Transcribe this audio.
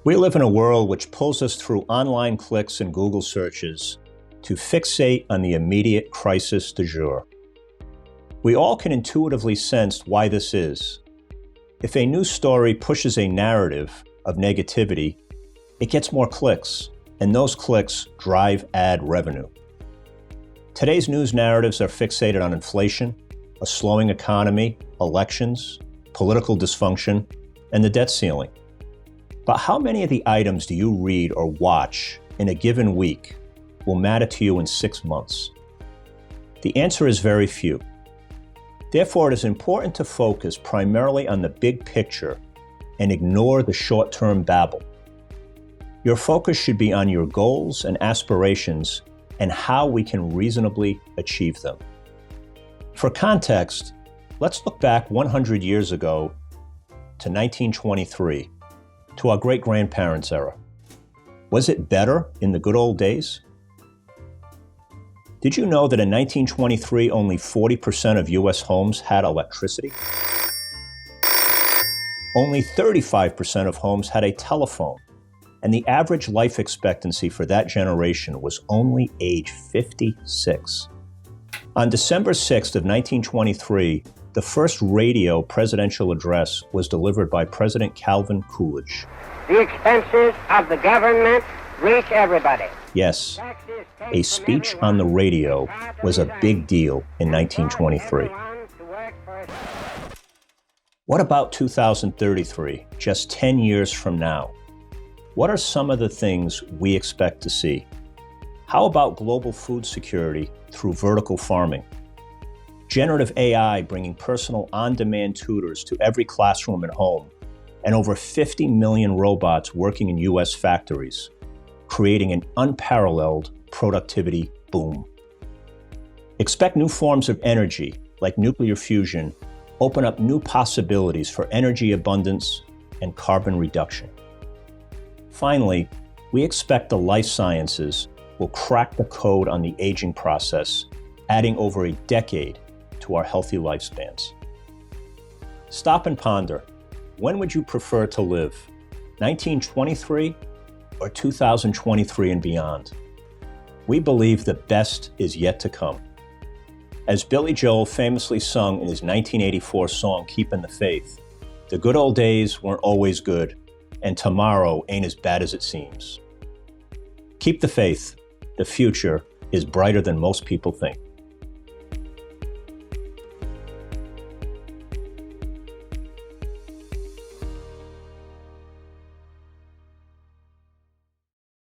We live in a world which pulls us through online clicks and Google searches to fixate on the immediate crisis du jour. We all can intuitively sense why this is. If a news story pushes a narrative of negativity, it gets more clicks, and those clicks drive ad revenue. Today's news narratives are fixated on inflation, a slowing economy, elections, political dysfunction, and the debt ceiling. But how many of the items do you read or watch in a given week will matter to you in 6 months? The answer is very few. Therefore, it is important to focus primarily on the big picture and ignore the short-term babble. Your focus should be on your goals and aspirations and how we can reasonably achieve them. For context, let's look back 100 years ago to 1923, to our great-grandparents' era. Was it better in the good old days? Did you know that in 1923, only 40% of US homes had electricity? Only 35% of homes had a telephone, and the average life expectancy for that generation was only age 56. On December 6th of 1923, the first radio presidential address was delivered by President Calvin Coolidge. The expenses of the government reach everybody. Yes, a speech on the radio was a big deal in 1923. What about 2033, just 10 years from now? What are some of the things we expect to see? How about global food security through vertical farming? Generative AI bringing personal on-demand tutors to every classroom and home, and over 50 million robots working in US factories, creating an unparalleled productivity boom. Expect new forms of energy, like nuclear fusion, open up new possibilities for energy abundance and carbon reduction. Finally, we expect the life sciences will crack the code on the aging process, adding over a decade to our healthy lifespans. Stop and ponder. When would you prefer to live? 1923 or 2023 and beyond? We believe the best is yet to come. As Billy Joel famously sung in his 1984 song, Keepin' the Faith, the good old days weren't always good, and tomorrow ain't as bad as it seems. Keep the faith. The future is brighter than most people think.